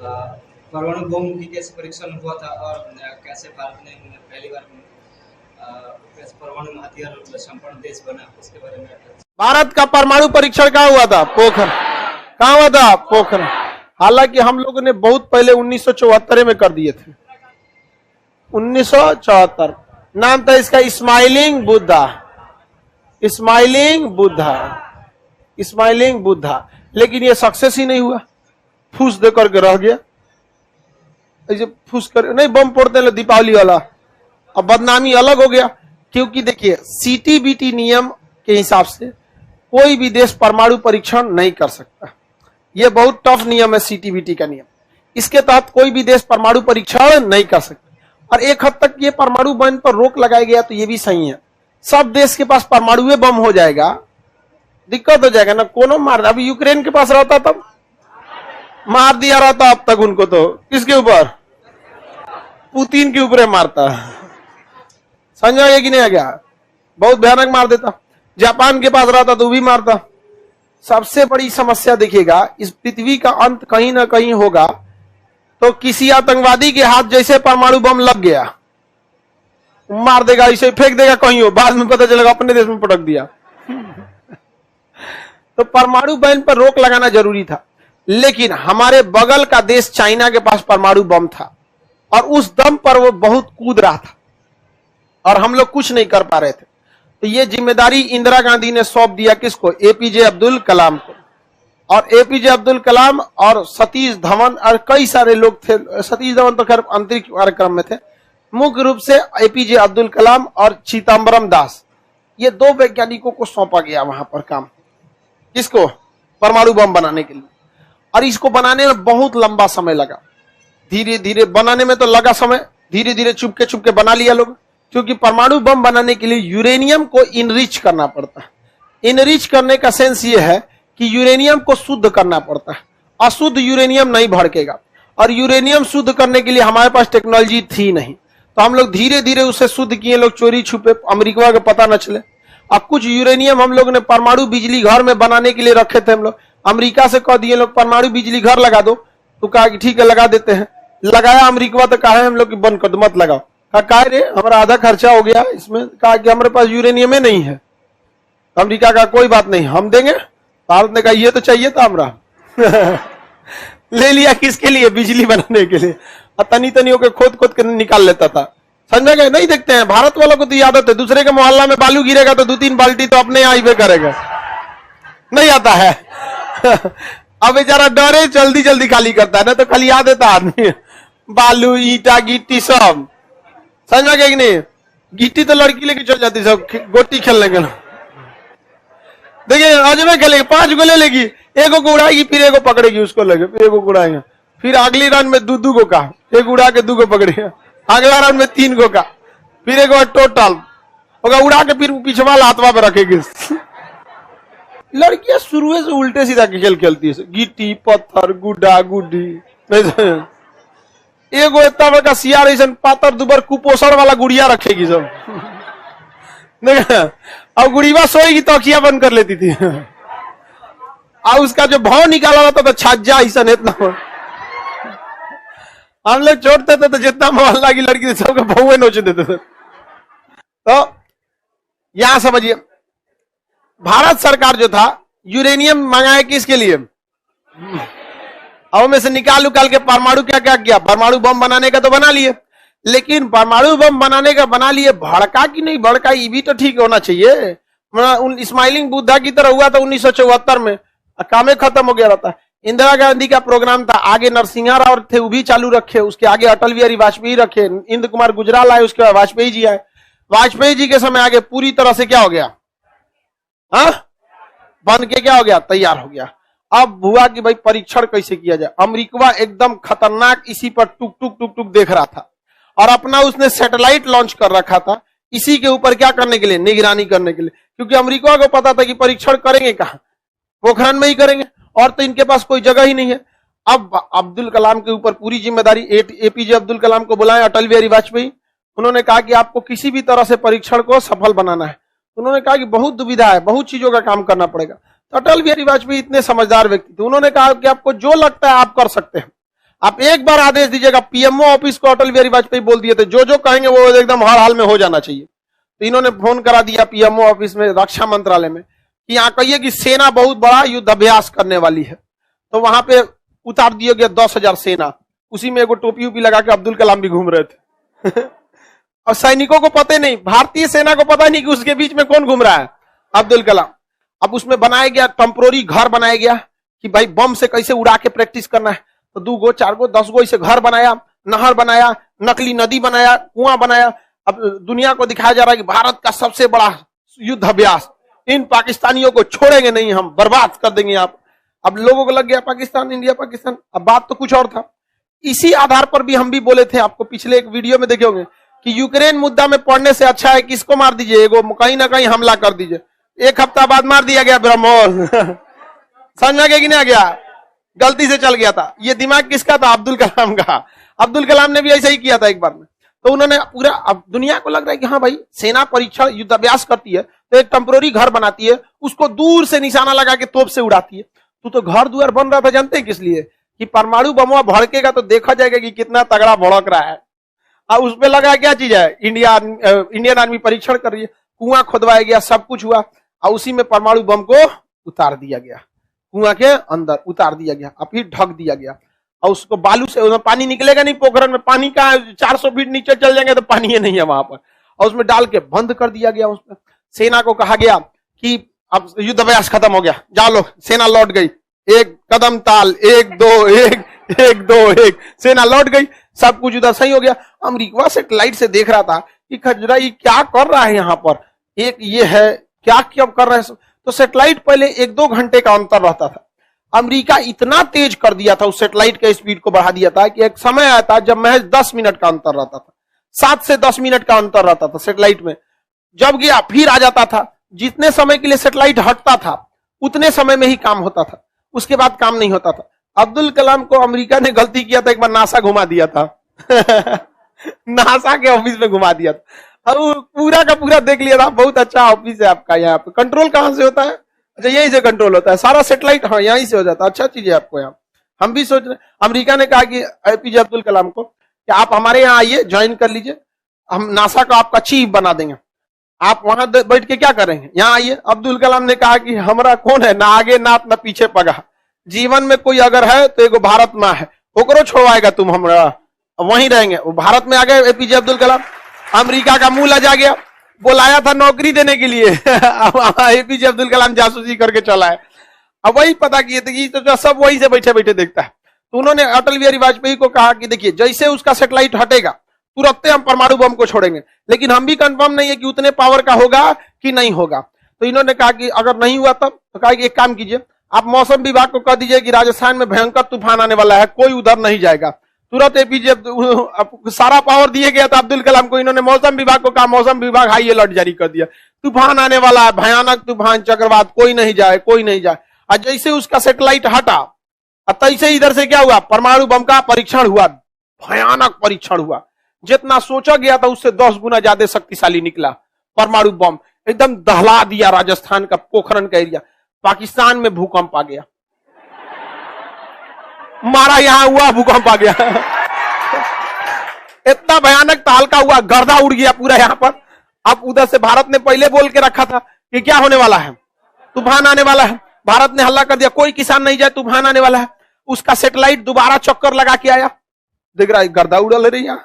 परमाणु बम की कैसे परीक्षण हुआ था और कैसे भारत ने पहली बार कैसे परमाणु हथियार संपन्न देश बना, उसके बारे में। भारत का परमाणु परीक्षण कहाँ हुआ था? पोखरण। कहाँ हुआ था? पोखरण। हालांकि हम लोगों ने बहुत पहले 1974 में कर दिए थे। 1974 नाम था इसका smiling Buddha. Smiling Buddha, smiling Buddha. लेकिन ये सक्सेस ही नहीं हुआ, फूस दे करके रह गया। ऐसे फूस कर नहीं बम फोड़ते हैं दीपावली वाला, अब बदनामी अलग हो गया। क्योंकि देखिए सीटीबीटी नियम के हिसाब से कोई भी देश परमाणु परीक्षण नहीं कर सकता। यह बहुत टफ नियम है सीटीबीटी का नियम। इसके तहत कोई भी देश परमाणु परीक्षण नहीं कर सकता। और एक हद तक ये परमाणु बम पर रोक लगाया गया तो ये भी सही है। सब देश के पास परमाणु बम हो जाएगा, दिक्कत हो जाएगा ना। कोनो मार, अभी यूक्रेन के पास रहता तब मार दिया रहता अब तक उनको। तो किसके ऊपर? पुतिन के ऊपर मारता। समझा गया कि नहीं आ गया? बहुत भयानक मार देता। जापान के पास रहता तो भी मारता। सबसे बड़ी समस्या देखिएगा, इस पृथ्वी का अंत कहीं ना कहीं होगा तो किसी आतंकवादी के हाथ जैसे परमाणु बम लग गया, मार देगा, इसे फेंक देगा कहीं हो, बाद में पता चलेगा अपने देश में पटक दिया। तो परमाणु बम पर रोक लगाना जरूरी था। लेकिन हमारे बगल का देश चाइना के पास परमाणु बम था और उस दम पर वो बहुत कूद रहा था और हम लोग कुछ नहीं कर पा रहे थे। तो ये जिम्मेदारी इंदिरा गांधी ने सौंप दिया किसको? एपीजे अब्दुल कलाम को। और एपीजे अब्दुल कलाम और सतीश धवन और कई सारे लोग थे। सतीश धवन तो खैर अंतरिक्ष कार्यक्रम में थे। मुख्य रूप से एपीजे अब्दुल कलाम और चिदम्बरम दास, ये दो वैज्ञानिकों को सौंपा गया वहां पर काम। किसको? परमाणु बम बनाने के लिए। और इसको बनाने में बहुत लंबा समय लगा। धीरे धीरे बनाने में तो लगा समय, धीरे धीरे चुपके चुपके बना लिया लोग। क्योंकि परमाणु बम बनाने के लिए यूरेनियम को इनरिच करना पड़ता है। इनरिच करने का सेंस ये है कि यूरेनियम को शुद्ध करना पड़ता है। अशुद्ध यूरेनियम नहीं भड़केगा। और यूरेनियम शुद्ध करने के लिए हमारे पास टेक्नोलॉजी थी नहीं, तो हम लोग धीरे धीरे उसे शुद्ध किए, लोग चोरी छुपे, अमेरिका को पता न चले। अब कुछ यूरेनियम हम लोग ने परमाणु बिजली घर में बनाने के लिए रखे थे। हम लोग अमेरिका से कह दिए लोग परमाणु बिजली घर लगा दो, तो कहा कि ठीक है लगा देते हैं। लगाया अमेरिका, तो कहा हम लोग की बंद कर दो, मत लगाओ। कहा रे हमारा आधा खर्चा हो गया इसमें। कहा कि हमारे पास यूरेनियम नहीं है। अमेरिका का कोई बात नहीं, हम देंगे। भारत ने कहा ये तो चाहिए था हमरा। ले लिया किसके लिए? बिजली बनाने के लिए। और तनी तनी होकर खोद खोद कर निकाल लेता था। समझा गया? नहीं देखते हैं भारत वालों को तो ये आदत है, दूसरे के मोहल्ला में बालू गिरेगा तो 2-3 बाल्टी तो अपने यहाँ ही करेगा, नहीं आता है। अब बेचारा डरे जल्दी जल्दी खाली करता है ना, तो खाली याद देता आदमी बालू ईटा गिट्टी सब। समझ गया कि नहीं? गिट्टी तो लड़की लेके चल जाती सब गोटी खेलने के। देखिए अजमे खेलेगी, 5 गो ले लेगी, एगो को उड़ाएगी, फिर एगो पकड़ेगी, उसको लगे, फिर एगो को उड़ाएंगे, फिर अगली राउंड में 2 गो का, एक उड़ा के 2 गो पकड़ेगा, अगला राउंड में 3 गो का, फिर एगो टोटल होगा उड़ा के फिर पिछवा हाथवा पे रखेगी। लड़कियां शुरू से उल्टे सीधा खेल खेलती है, गिट्टी पत्थर गुड्डा गुड्डी। एगो इतना बड़का सियार ऐसा पातर दुबर कुपोषण वाला गुड़िया रखेगी सब। अब गुड़ीवा सोएगी तो अखियां बंद कर लेती थी। और उसका जो भाव निकाला रहता था छाजा ऐसा इतना। हम लोग छोड़ते थे तो जितना मोहल्ला की लड़की थी सबके बहुए नोच देते थे। तो यहां समझिए भारत सरकार जो था यूरेनियम मंगाए किसके लिए? अब में से निकाल उकाल के परमाणु क्या क्या किया? परमाणु बम बनाने का तो बना लिए, लेकिन परमाणु बम बनाने का बना लिए, भड़का कि नहीं भड़का ये भी तो ठीक होना चाहिए। स्माइलिंग बुद्धा की तरह हुआ था 1974 में, कामे खत्म हो गया रहता। इंदिरा गांधी का प्रोग्राम था, आगे नरसिंहा राव थे वो भी चालू रखे, उसके आगे अटल बिहारी वाजपेयी रखे, इंद्र कुमार गुजराल आए, उसके बाद वाजपेयी जी आए। वाजपेयी जी के समय आगे पूरी तरह से क्या हो गया? हाँ बन के क्या हो गया? तैयार हो गया। अब हुआ कि भाई परीक्षण कैसे किया जाए। अमेरिका एकदम खतरनाक इसी पर टुक टुक टुक टुक देख रहा था और अपना उसने सैटेलाइट लॉन्च कर रखा था इसी के ऊपर क्या करने के लिए? निगरानी करने के लिए। क्योंकि अमेरिका को पता था कि परीक्षण करेंगे कहां? पोखरण में ही करेंगे, और तो इनके पास कोई जगह ही नहीं है। अब अब्दुल कलाम के ऊपर पूरी जिम्मेदारी, एपीजे अब्दुल कलाम को बुलाए, अटल बिहारी वाजपेयी। उन्होंने कहा कि आपको किसी भी तरह से परीक्षण को सफल बनाना है। उन्होंने कहा कि बहुत दुविधा है, बहुत चीजों का काम करना पड़ेगा। तो अटल बिहारी वाजपेयी इतने समझदार व्यक्ति थे, उन्होंने कहा कि आपको जो लगता है आप कर सकते हैं। आप एक बार आदेश दीजिएगा, पीएमओ ऑफिस को अटल बिहारी वाजपेयी बोल दिए थे, जो जो कहेंगे वो एकदम हर हाल में हो जाना चाहिए। तो इन्होंने फोन करा दिया पीएमओ ऑफिस में, रक्षा मंत्रालय में, कि यहाँ कहिए कि सेना बहुत बड़ा युद्ध अभ्यास करने वाली है। तो वहां पे उतार दिया गया 10,000 सेना, उसी में एगो टोपी उपी लगा के अब्दुल कलाम भी घूम रहे थे। और सैनिकों को पता नहीं, भारतीय सेना को पता नहीं कि उसके बीच में कौन घूम रहा है, अब्दुल कलाम। अब उसमें बनाया गया टेम्पोररी घर बनाया गया कि भाई बम से कैसे उड़ा के प्रैक्टिस करना है। तो 2 गो 4 गो 10 गो ऐसे घर बनाया, नहर बनाया, नकली नदी बनाया, कुआं बनाया। अब दुनिया को दिखाया जा रहा है कि भारत का सबसे बड़ा युद्ध अभ्यास, इन पाकिस्तानियों को छोड़ेंगे नहीं, हम बर्बाद कर देंगे आप। अब लोगों को लग गया पाकिस्तान, इंडिया पाकिस्तान। अब बात तो कुछ और था। इसी आधार पर भी हम भी बोले थे, आपको पिछले एक वीडियो में देखे होंगे, कि यूक्रेन मुद्दा में पढ़ने से अच्छा है किसको मार दीजिए, एगो कहीं ना कहीं हमला कर दीजिए। 1 हफ्ता बाद मार दिया गया ब्रह्मोस। समझा गया कि नहीं गया, गलती से चल गया था। ये दिमाग किसका था, अब्दुल कलाम का। अब्दुल कलाम ने भी ऐसा ही किया था एक बार में। तो उन्होंने पूरा, अब दुनिया को लग रहा है कि हाँ भाई सेना परीक्षण युद्धाभ्यास करती है तो एक टेम्पोररी घर बनाती है, उसको दूर से निशाना लगा के तोप से उड़ाती है। तो घर दुआर बन रहा था, जानते हैं किस लिए, कि परमाणु बमवा भड़केगा तो देखा जाएगा कि कितना तगड़ा भड़क रहा है। अब उसमें लगा क्या चीज है, इंडियन आर्मी परीक्षण कर रही है। कुआं खोदवाया गया, सब कुछ हुआ, और उसी में परमाणु बम को उतार दिया गया, कुआं के अंदर उतार दिया गया, और फिर ढक दिया गया। और उसको बालू से, पानी निकलेगा नहीं, पोखरन में पानी का 400 फीट नीचे चल जाएंगे तो पानी नहीं है वहां पर, और उसमें डाल के बंद कर दिया गया। उसमें सेना को कहा गया कि अब युद्ध अभ्यास खत्म हो गया, जाओ लो। सेना लौट गई, 1 कदम ताल, 1 2 1 1 2 1, सेना लौट गई, सब कुछ उधर सही हो गया। अमेरिका सैटेलाइट से देख रहा था कि खजरा ये क्या कर रहा है यहाँ पर, एक ये है क्या क्या कर रहा है। तो सैटेलाइट पहले 1-2 घंटे का अंतर रहता था, अमेरिका इतना तेज कर दिया था, उस सैटेलाइट के स्पीड को बढ़ा दिया था कि एक समय आया था जब महज 10 मिनट का अंतर रहता था, 7 से 10 मिनट का अंतर रहता था सैटेलाइट में। जब गया फिर आ जाता था, जितने समय के लिए सैटेलाइट हटता था उतने समय में ही काम होता था, उसके बाद काम नहीं होता था। अब्दुल कलाम को अमेरिका ने गलती किया था, एक बार नासा घुमा दिया था। नासा के ऑफिस में घुमा दिया था, और पूरा का पूरा देख लिया था। बहुत अच्छा ऑफिस है आपका, यहाँ पे कंट्रोल कहां से होता है, अच्छा यहीं से कंट्रोल होता है सारा सैटेलाइट, हाँ यहीं से हो जाता है। अच्छा चीज है आपको यहाँ। हम भी सोच रहे, अमेरिका ने कहा कि एपीजे अब्दुल कलाम को कि आप हमारे यहाँ आइए, ज्वाइन कर लीजिए, हम नासा का आपका चीफ बना देंगे, आप वहां बैठ के क्या करेंगे, यहाँ आइए। अब्दुल कलाम ने कहा कि हमारा कौन है, ना आगे नाथ ना पीछे पगा, जीवन में कोई अगर है तो एगो भारत माँ है, ओकरो छोड़वाएगा तुम, हमारा वहीं रहेंगे। वो भारत में आ गए एपीजे अब्दुल कलाम, अमेरिका का मुंह लजा गया, बुलाया था नौकरी देने के लिए। एपीजे अब्दुल कलाम जासूसी करके चला है, अब वही पता किए थे कि सब वही से बैठे बैठे देखता है। तो उन्होंने अटल बिहारी वाजपेयी को कहा कि देखिए जैसे उसका सैटेलाइट हटेगा तुरंत हम परमाणु बम को छोड़ेंगे, लेकिन हम भी कंफर्म नहीं है कि उतने पावर का होगा कि नहीं होगा। तो इन्होंने कहा कि अगर नहीं हुआ तब, तो कहा कि एक काम कीजिए, आप मौसम विभाग को कह दीजिए कि राजस्थान में भयंकर तूफान आने वाला है, कोई उधर नहीं जाएगा। तुरंत एपीजे सारा पावर दिए गया था अब्दुल कलाम को, इन्होंने मौसम विभाग को कहा, मौसम विभाग हाई अलर्ट जारी कर दिया, तूफान आने वाला है, भयानक तूफान चक्रवात, कोई नहीं जाए कोई नहीं जाए। और जैसे उसका सैटेलाइट हटा, तैसे इधर से क्या हुआ, परमाणु बम का परीक्षण हुआ, भयानक परीक्षण हुआ, जितना सोचा गया था उससे 10 गुना ज्यादा शक्तिशाली निकला परमाणु बम, एकदम दहला दिया राजस्थान का पोखरन का एरिया। पाकिस्तान में भूकंप आ गया, मारा यहां हुआ भूकंप आ गया। इतना भयानक तहलका हुआ, गर्दा उड़ गया पूरा यहां पर। अब उधर से भारत ने पहले बोल के रखा था कि क्या होने वाला है, तूफान आने वाला है, भारत ने हल्ला कर दिया कोई किसान नहीं जाए, तूफान आने वाला है। उसका सैटेलाइट दोबारा चक्कर लगा के आया, देख रहा है गर्दा उड़ा ले रही है।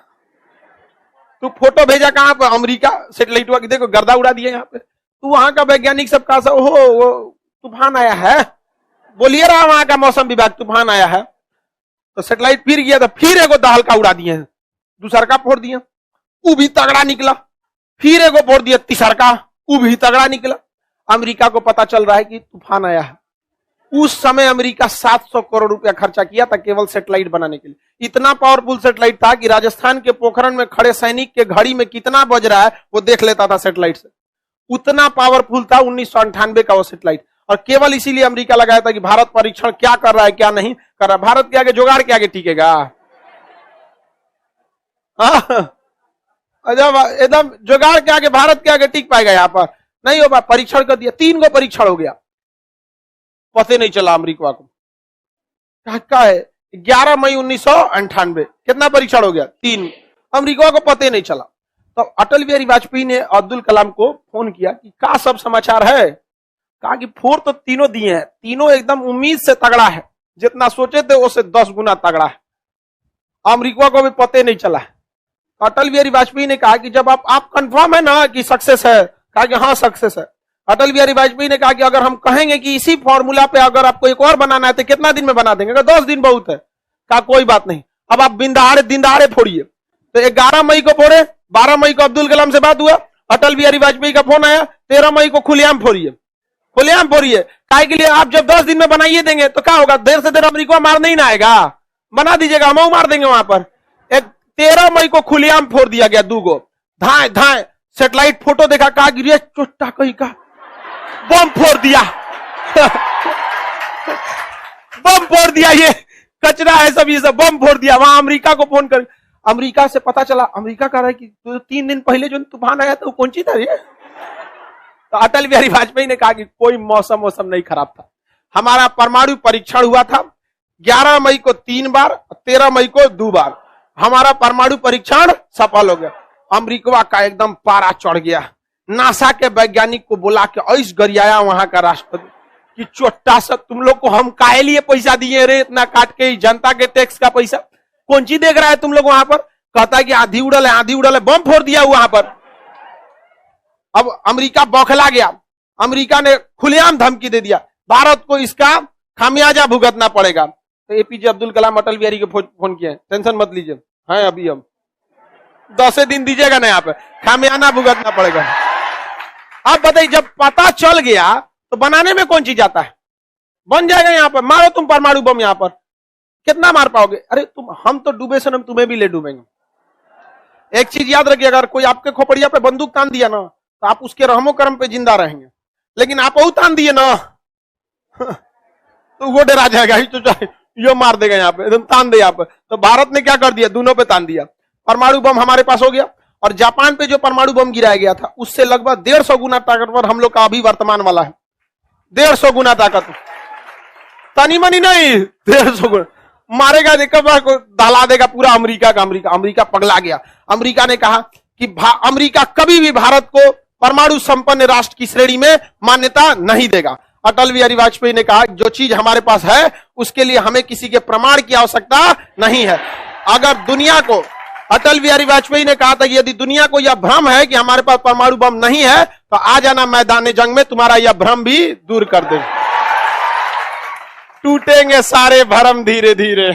तो फोटो भेजा कहां पर, अमेरिका सैटेलाइट हुआ कि देखो गर्दा उड़ा दिया यहाँ पे। तो वहां का वैज्ञानिक सब कहा ओहो वो तूफान आया है, बोलिए रहा वहां का मौसम विभाग तूफान आया है। तो सैटेलाइट फिर गया था, फिर एगो दहलका उड़ा दिए, दूसरा का फोड़ दिया, वो भी तगड़ा निकला, फिर एगो फोड़ दिया, तीसरा का वो भी तगड़ा निकला। अमेरिका को पता चल रहा है कि तूफान आया है। उस समय अमेरिका 700 करोड़ रुपया खर्चा किया था केवल सैटेलाइट बनाने के लिए। इतना पावरफुल सैटेलाइट था कि राजस्थान के पोखरण में खड़े सैनिक के घड़ी में कितना बज रहा है वो देख लेता था सैटेलाइट से, उतना पावरफुल था 1998 का वो सैटेलाइट। और केवल इसीलिए अमेरिका लगाया था कि भारत परीक्षण क्या कर रहा है क्या नहीं कर रहा है, भारत के आगे जुगाड़ के आगे टिकेगा। जब एकदम जुगाड़ के आगे भारत के आगे टिक पाएगा, यहां पर नहीं होगा। परीक्षण कर दिया, 3 गो परीक्षण हो गया, पता नहीं चला अमेरिका को। क्या है 11 मई 1998 कितना परीक्षण हो गया? 3। अमेरिका को पता नहीं चला। तो अटल बिहारी वाजपेयी ने अब्दुल कलाम को फोन किया कि क्या सब समाचार है? कहा कि 4 तो तीनों दिए हैं, तीनों एकदम उम्मीद से तगड़ा है, जितना सोचे थे उससे 10 गुना तगड़ा है, अमेरिका को भी पता नहीं चला है। अटल बिहारी वाजपेयी ने कहा कि जब आप कंफर्म है ना कि सक्सेस है? कहा कि हाँ सक्सेस है। अटल बिहारी वाजपेयी ने कहा कि अगर हम कहेंगे कि इसी फॉर्मूला पे अगर आपको एक और बनाना है तो कितना दिन में बना देंगे? 10 दिन बहुत है। कहा कोई बात नहीं, अब आप दिन दहाड़े फोड़िए। तो 11 मई को फोड़े, 12 मई को अब्दुल कलाम से बात हुआ, अटल बिहारी वाजपेयी का फोन आया, 13 मई को खुलेआम फोड़िए। काहे के लिए? आप जब 10 दिन में बनाइए देंगे तो क्या होगा? देर से देर अमेरिका मारने ही ना आएगा, बना दीजिएगा, हम मार देंगे वहां पर। 13 मई को खुलेआम फोड़ दिया गया, 2 गो धाए सेटेलाइट फोटो देखा, कहा गिरिया चोट्टा कहीं का बम फोड़ दिया बम फोड़ दिया, ये कचरा है सब, ये सब बम फोड़ दिया। वहां अमेरिका को फोन कर, अमेरिका से पता चला, अमेरिका कह रहा है कि 3 दिन पहले जो तूफान आया था वो कौन सी था ये? तो अटल बिहारी वाजपेयी ने कहा कि कोई मौसम नहीं खराब था, हमारा परमाणु परीक्षण हुआ था 11 मई को 3 बार, 13 मई को 2 बार, हमारा परमाणु परीक्षण सफल हो गया। अमेरिका का एकदम पारा चढ़ गया। नासा के वैज्ञानिक को बुला के ऐस गरियाया वहां का राष्ट्रपति कि चोट्टा सा तुम लोग को हम काहे लिए पैसा दिए रे, इतना काट के जनता के टैक्स का पैसा कौन सी देख रहा है तुम लोग वहां पर? कहता है कि आंधी उड़ल है, बम फोड़ दिया वहां पर। अब अमेरिका बौखला गया, अमेरिका ने खुलेआम धमकी दे दिया, भारत को इसका खामियाजा भुगतना पड़ेगा। तो एपीजे अब्दुल कलाम अटल बिहारी को फोन किए, टेंशन मत लीजिए, है अभी हम 10 दिन दीजिएगा ना, यहाँ पे खामियाना भुगतना पड़ेगा। अब बताइए, जब पता चल गया तो बनाने में कौन चीज आता है? बन जाएगा यहाँ पर, मारो तुम परमाणु बम, यहाँ पर कितना मार पाओगे? अरे हम तो डूबे से हम तुम्हें भी ले डूबेंगे। एक चीज याद रखिए, अगर कोई आपके खोपड़िया पे बंदूक तान दिया ना तो आप उसके रहमो करम पे जिंदा रहेंगे, लेकिन आप वो तान दिए ना तो वो डरा जाएगा, यो मार देगा यहाँ पे, एकदम तान दे यहाँ पे। तो भारत ने क्या कर दिया? दोनों पे तान दिया। परमाणु बम हमारे पास हो गया, और जापान पे जो परमाणु बम गिराया गया था उससे लगभग 150 गुना ताकतवर हम लोग का अभी वर्तमान वाला है। 150 गुना ताकत, तनी मनी नहीं, 150 गुना मारेगा, दहला देगा पूरा अमेरिका का। अमेरिका पगला गया। अमेरिका ने कहा कि अमेरिका कभी भी भारत को परमाणु संपन्न राष्ट्र की श्रेणी में मान्यता नहीं देगा। अटल बिहारी वाजपेयी ने कहा जो चीज हमारे पास है उसके लिए हमें किसी के प्रमाण की आवश्यकता नहीं है। अगर दुनिया को, अटल बिहारी वाजपेयी ने कहा था कि यदि दुनिया को यह भ्रम है कि हमारे पास परमाणु बम नहीं है तो आ जाना मैदान जंग में, तुम्हारा यह भ्रम भी दूर कर दे। टूटेंगे सारे भ्रम धीरे धीरे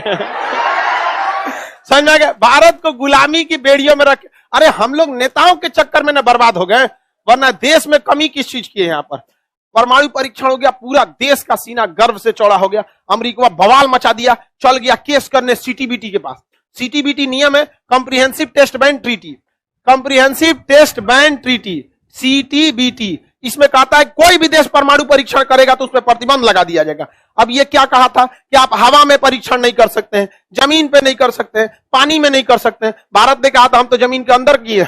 समझ गए? भारत को गुलामी की बेड़ियों में रख, अरे हम लोग नेताओं के चक्कर में न बर्बाद हो गए, वरना देश में कमी किस चीज की है? यहाँ पर परमाणु परीक्षण हो गया, पूरा देश का सीना गर्व से चौड़ा हो गया। अमेरिका बवाल मचा दिया, चल गया केस करने सीटीबीटी के पास। सीटीबीटी नियम है comprehensive test ban treaty, comprehensive test ban treaty CTBT. इसमें कहता है कोई भी देश परमाणु परीक्षण करेगा तो उस पर प्रतिबंध लगा दिया जाएगा। अब ये क्या कहा था कि आप हवा में परीक्षण नहीं कर सकते हैं, जमीन पे नहीं कर सकते हैं, पानी में नहीं कर सकते हैं। भारत ने कहा था हम तो जमीन के अंदर किए,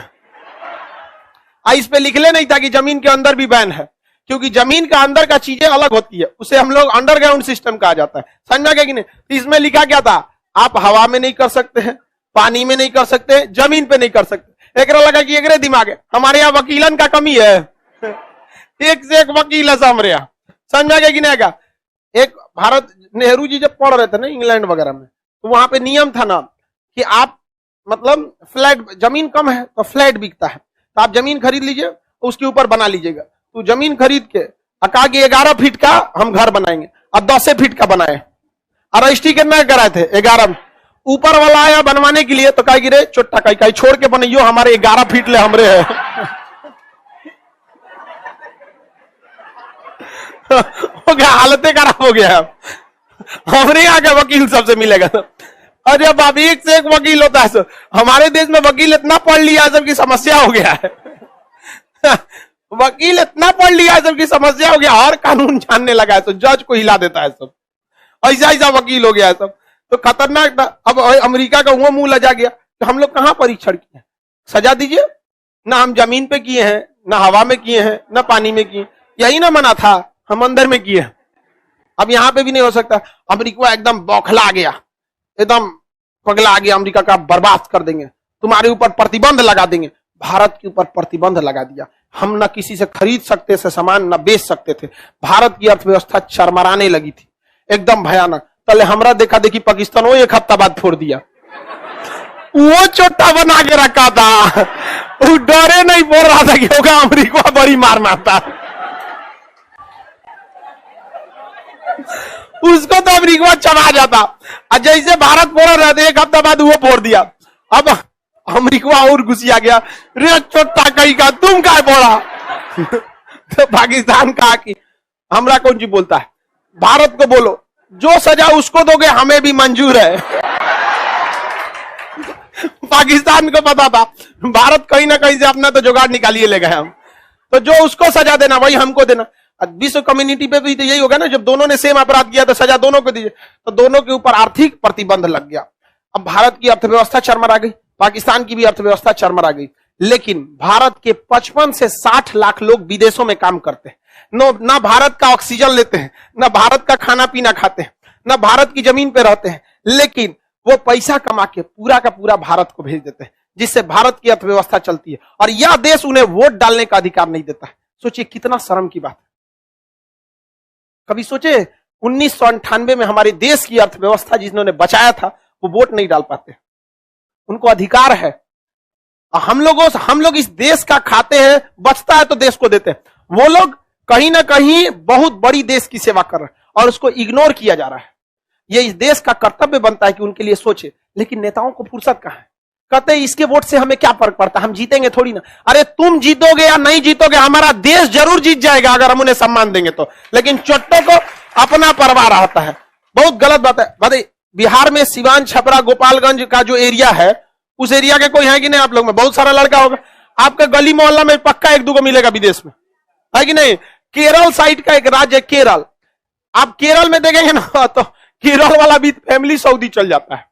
इस पे लिखले नहीं था कि जमीन के अंदर भी बैन है, क्योंकि जमीन का अंदर का चीजें अलग होती है, उसे हम लोग अंडरग्राउंड सिस्टम कहा जाता है। समझा गया कि नहीं? इसमें लिखा क्या था? आप हवा में नहीं कर सकते हैं, पानी में नहीं कर सकते, जमीन पे नहीं कर सकते। एक लगा कि एक दिमाग है, हमारे यहाँ वकीलन का कमी है, एक से एक वकील है हमारे यहाँ। समझा गया कि नहीं? आएगा एक भारत नेहरू जी जब पढ़ रहे थे ना इंग्लैंड वगैरह में, तो वहां पे नियम था ना कि आप मतलब फ्लैट, जमीन कम है तो फ्लैट बिकता है, तो आप जमीन खरीद लीजिए, उसके ऊपर बना लीजिएगा। तो जमीन खरीद के कहा कि 11 फीट का हम घर बनाएंगे, अब 10 फीट का बनाए, और रजिस्ट्री कितना कराए थे? 11। ऊपर वाला आया बनवाने के लिए तो कहा गिरे चोट्टा कहीं छोड़ के बनाइयो, हमारे 11 फीट ले हमरे है हो गया, हालत खराब हो गया। हमारे यहाँ का वकील सबसे मिलेगा, अरे अब एक से एक वकील होता है सर। हमारे देश में वकील इतना पढ़ लिया सबकी समस्या हो गया है वकील इतना पढ़ लिया है सबकी समस्या हो गया, हर कानून जानने लगा है, तो जज को हिला देता है सब, ऐसा ऐसा वकील हो गया है सब, तो खतरनाक था। अब अमेरिका का वो मुंह लजा गया तो हम लोग कहां परीक्षण किए? सजा दीजिए ना, हम जमीन पे किए हैं, ना हवा में किए हैं, ना पानी में किए, यही ना मना था, हम अंदर में किए। अब यहां पे भी नहीं हो सकता। अमेरिका एकदम बौखला गया, एकदम पगला आ गया, अमेरिका का बर्बाद कर देंगे, तुम्हारे ऊपर प्रतिबंध लगा देंगे। भारत के ऊपर प्रतिबंध लगा दिया। हम न किसी से खरीद सकते थे सामान, न बेच सकते थे। भारत की अर्थव्यवस्था चरमराने लगी थी, एकदम भयानक। पहले हमरा देखा देखी पाकिस्तान वो 1 हफ्ता बाद फोड़ दिया, वो चोटा बना के रखा था, वो डरे नहीं, बोल रहा था कि होगा अमेरिका बड़ी मार मारता। उसको तो अमेरिका चबा जाता, और जैसे भारत फोड़ रहा था 1 हफ्ता बाद वो फोड़ दिया। अब अमेरिका और घुसिया गया, रे चोटा कहीं का तुम क्या फोड़ा। तो पाकिस्तान कहा कि हमरा कौन जी बोलता है, भारत को बोलो जो सजा उसको दोगे हमें भी मंजूर है। पाकिस्तान को पता था भारत कहीं ना कहीं से अपना तो जुगाड़ निकालिए ले गए हम, तो जो उसको सजा देना वही हमको देना। विश्व कम्युनिटी पे भी तो यही होगा ना, जब दोनों ने सेम अपराध किया तो सजा दोनों को दीजिए। तो दोनों के ऊपर आर्थिक प्रतिबंध लग गया। अब भारत की अर्थव्यवस्था चरमरा गई, पाकिस्तान की भी अर्थव्यवस्था चरमरा गई। लेकिन भारत के 55 से 60 लाख लोग विदेशों में काम करते हैं, ना भारत का ऑक्सीजन लेते हैं, ना भारत का खाना पीना खाते हैं, ना भारत की जमीन पे रहते हैं, लेकिन वो पैसा कमा के पूरा का पूरा भारत को भेज देते हैं, जिससे भारत की अर्थव्यवस्था चलती है। और यह देश उन्हें वोट डालने का अधिकार नहीं देता है। सोचिए कितना शर्म की बात है। कभी सोचे 1998 में हमारे देश की अर्थव्यवस्था जिन्होंने बचाया था वो वोट नहीं डाल पाते, उनको अधिकार है। हम लोग इस देश का खाते हैं, बचता है तो देश को देते हैं। वो लोग कहीं ना कहीं बहुत बड़ी देश की सेवा कर रहे हैं और उसको इग्नोर किया जा रहा है। ये इस देश का कर्तव्य बनता है कि उनके लिए सोचे, लेकिन नेताओं को फुर्सत कहां है। कहते हैं इसके वोट से हमें क्या फर्क पड़ता, हम जीतेंगे थोड़ी ना। अरे तुम जीतोगे या नहीं जीतोगे, हमारा देश जरूर जीत जाएगा अगर हम उन्हें सम्मान देंगे तो। लेकिन चोट्टों को अपना परवाह रहता है, बहुत गलत बात है। बताइए बिहार में सिवान, छपरा, गोपालगंज का जो एरिया है, उस एरिया के कोई है कि नहीं आप लोग में? बहुत सारा लड़का होगा आपके गली मोहल्ला में, पक्का 1-2 को मिलेगा विदेश में, है कि नहीं? केरल साइड का एक राज्य है केरल, आप केरल में देखेंगे ना तो केरल वाला भी फैमिली सऊदी चल जाता है।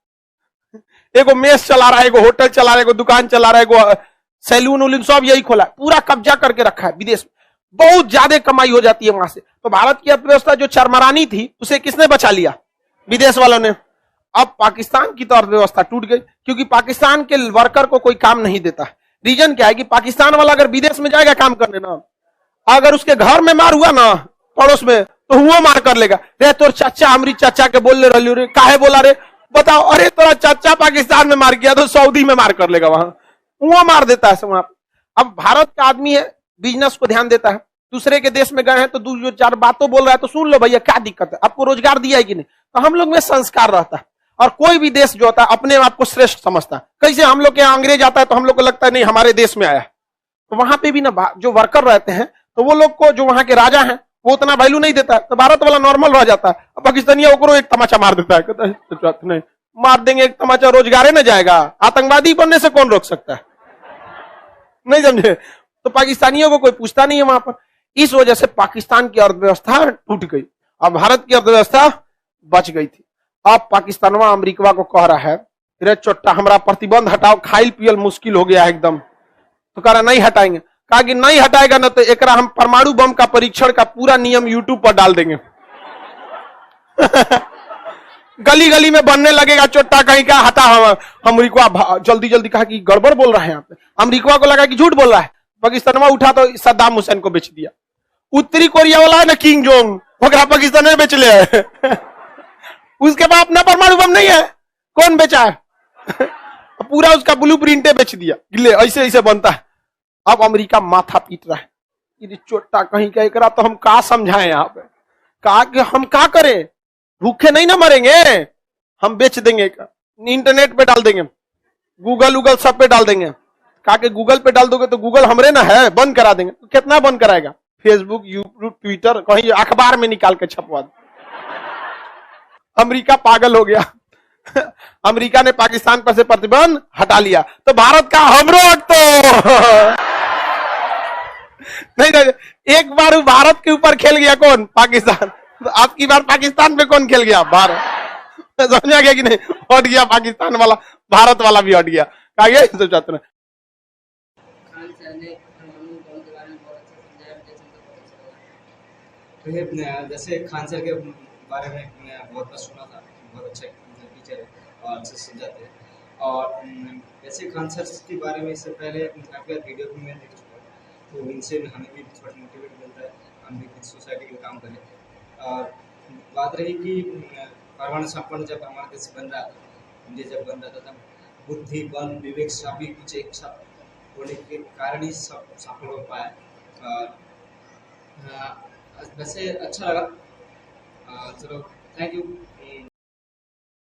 एगो मेस चला रहा है, एगो होटल चला रहा है, एगो दुकान चला रहा है, एगो सैलून उलून सब यही खोला है, पूरा कब्जा करके रखा है विदेश में। बहुत ज्यादा कमाई हो जाती है वहां से। तो भारत की अर्थव्यवस्था जो चरमरानी थी उसे किसने बचा लिया? विदेश वालों ने। अब पाकिस्तान की तो अर्थव्यवस्था टूट गई, क्योंकि पाकिस्तान के वर्कर को कोई काम नहीं देता। रीजन क्या है कि पाकिस्तान वाला अगर विदेश में जाएगा काम करने ना, अगर उसके घर में मार हुआ ना पड़ोस में, तो हुआ मार कर लेगा। रे तोर चाचा हमारी चाचा के बोल रही रे, काहे बोला रे, बताओ। अरे तोरा चाचा पाकिस्तान में मार किया तो सऊदी में मार कर लेगा, वहां वो मार देता है वहां। अब भारत का आदमी है, बिजनेस को ध्यान देता है, दूसरे के देश में गए हैं तो 2-4 बातों बोल रहा है तो सुन लो भैया क्या दिक्कत है, आपको रोजगार दिया है कि नहीं। तो हम लोग में संस्कार रहता है। और कोई भी देश जो होता है अपने आप को श्रेष्ठ समझता है। कैसे हम लोग के यहाँ अंग्रेज आता है तो हम लोग को लगता है नहीं हमारे देश में आया। तो वहां पे भी ना जो वर्कर रहते हैं तो वो लोग को, जो वहां के राजा हैं, वो उतना वैल्यू नहीं देता है। तो भारत वाला नॉर्मल रह जाता है। पाकिस्तानी ओकरो एक तमाचा मार देता है, कहता है नहीं मार देंगे एक तमाचा, रोजगार न जाएगा, आतंकवादी बनने से कौन रोक सकता है, नहीं समझे। तो पाकिस्तानियों को कोई पूछता नहीं है वहां पर। इस वजह से पाकिस्तान की अर्थव्यवस्था टूट गई और भारत की अर्थव्यवस्था बच गई थी। अब पाकिस्तानवा अमेरिका को कह रहा है, रे चोट्टा हमारा प्रतिबंध हटाओ, खाइल पियल मुश्किल हो गया है एकदम। तो कह रहा नहीं हटाएंगे। कहा कि नहीं हटाएगा ना तो एक हम परमाणु बम का परीक्षण का पूरा नियम यूट्यूब पर डाल देंगे। गली गली में बनने लगेगा चोट्टा कहीं का, हटा। अमेरिका जल्दी जल्दी कहा कि गड़बड़ बोल रहा है यहाँ पे। अमेरिका को लगा कि झूठ बोल रहा है। पाकिस्तान उठा तो सद्दाम हुसैन को बेच दिया। उत्तरी कोरिया वाला है ना किंग जोंग, वगैरह पाकिस्तान में बेच लिया है। उसके बाद अपना परमाणु बम नहीं है, कौन बेचा है? पूरा उसका ब्लू प्रिंटे बेच दिया, गिले ऐसे ऐसे बनता है। अब अमेरिका माथा पीट रहा है, ये चोट्टा कहीं का एकरा तो हम का समझाएं यहाँ पे। कहा कि हम का करें, भूखे नहीं ना मरेंगे, हम बेच देंगे, इंटरनेट पे डाल देंगे, गूगल सब पे डाल देंगे। कहा कि गूगल पे डाल दोगे तो गूगल हमरे ना है, बंद करा देंगे। तो कितना बंद कराएगा? फेसबुक, यूट्यूब, ट्विटर, कहीं अखबार में निकाल के छपवा दो। अमेरिका पागल हो गया। अमेरिका ने पाकिस्तान पर से प्रतिबंध हटा लिया। तो भारत का हमरो हक तो नहीं, एक बार भारत के ऊपर खेल गया कौन? पाकिस्तान। तो आपकी बार पाकिस्तान पे कौन खेल गया? भारत। समझा गया कि नहीं? हट गया पाकिस्तान वाला, भारत वाला भी हट गया। कहा गया सब चाहते हैं। तो ये जैसे खान सर के बारे में मैं बहुत कुछ सुना था, बहुत अच्छे टीचर है। और अच्छे से समझाते हैं। और ऐसे कॉन्सर्ट्स के बारे में इससे पहले काफ़ी बार वीडियो भी मैं देख चुका हूँ, तो इनसे हमें भी थोड़ा मोटिवेट मिलता है, हम भी कुछ सोसाइटी के काम करें। और बात रही कि परमाणु संपन्न जब हमारा देश बन रहा था, इंडिया जब बन रहा था, तब बुद्धि, बल, विवेक सभी कुछ एक साथ होने के कारण ही सब सफल हो पाया। और वैसे अच्छा लगा। चलो, थैंक यू।